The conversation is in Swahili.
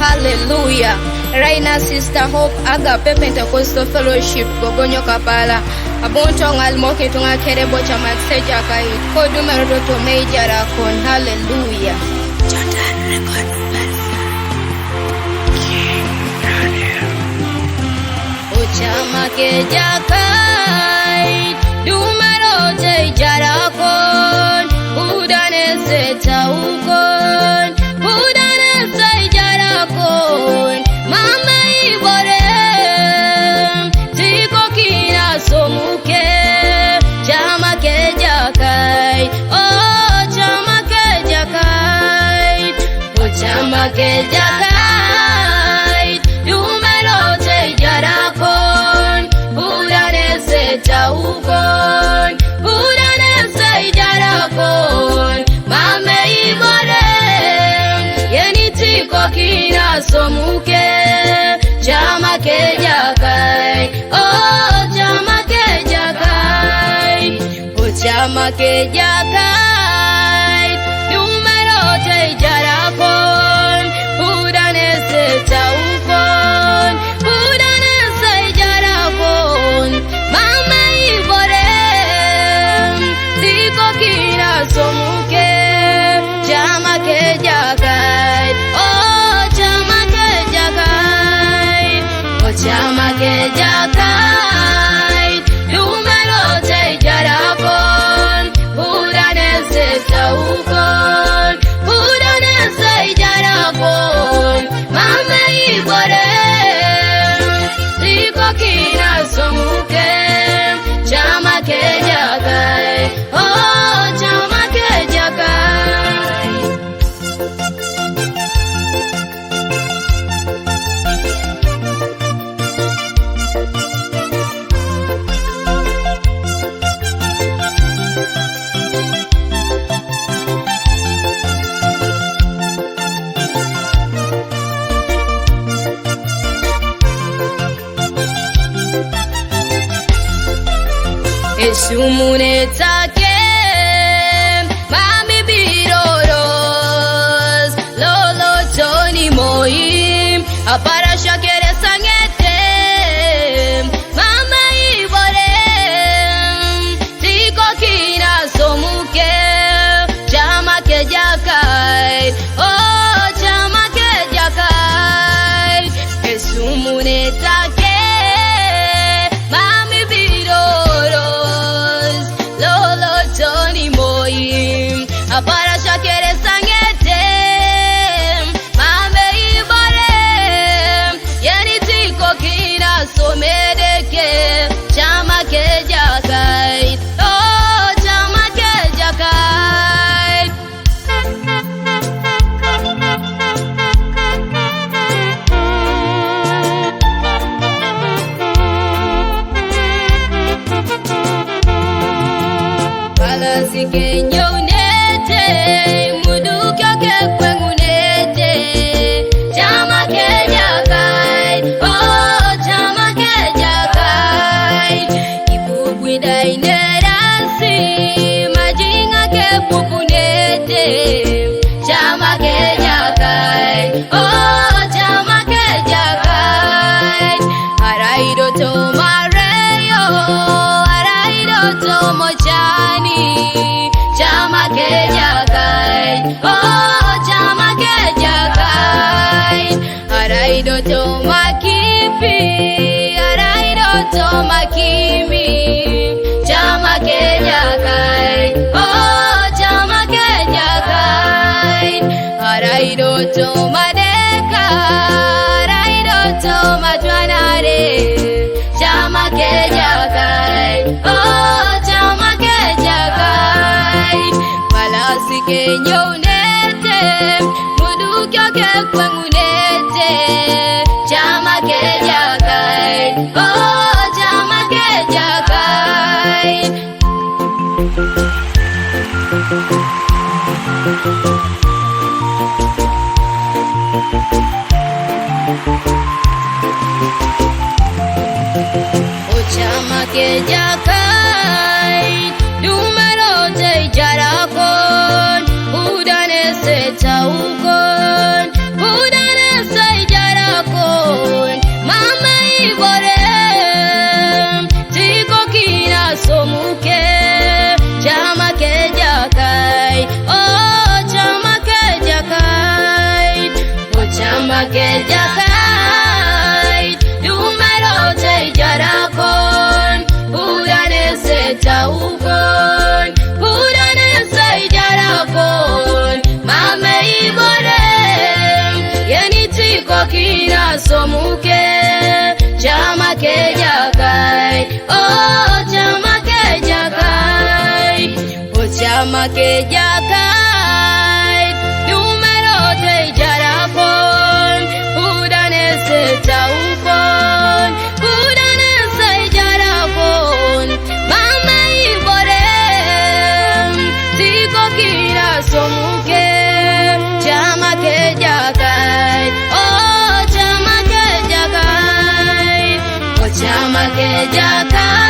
Hallelujah. Raina Sister Hope Agape Pentecostal Fellowship Gogonyo Kapala Abonto ngalmoke tunga kerebo cha matseja kai kodume roto meja rakon. Hallelujah. Jordan record. Ochama ke jakai dumero jai jarakon udane seta ukon udane sai jarakon mama ibore tiko kina somuke chama ke jakai oh chama ke jakai oh chama ke jakai dumero jai jarakon udane seta ukon udane sai jarakon mama ibore yenitiko kina somuke chama ke jakai oh chama ke jakai oh chama ke jakai numero te jarakon udane seta ukon udane sai jarakon mama ibore tiko kina somuke chama ke jakai oh chama ke jakai oh chama ke jakai numero te jarakon udane seta ukon udane sai jarakon mama ibore tiko kina somuke chama ke jakai oh chama ke jakai. Esumune take mami biroros lolo toni moim apara shakere sangete mama ibore tiko kina somuke chama ke jakai oh chama ke jakai esumune take apara shakere sangete mame ibore yani tiko kina somedeke chama ke jakai oh chama ke jakai. Palasikenyo chama ke jakai oh chama ke jakai araido to mareyo araido to mochani chama ke jakai oh chama ke jakai araido to makipi araido to makimi chama ke jakai oh chama ke jakai araido to madeka araido to matwanare chama ke jakai oh chama ke jakai malasike nyonete mudukyo ke kwangunete chama ke jakai oh chama ke jakai. Oh chama ke jakai numero te jarakon udane seta ukon udane sai chama ke jakai numero te jarakon udane se taupon udane se jarakon mama ibore tiko kira somuke chama ke jakai oh chama ke jakai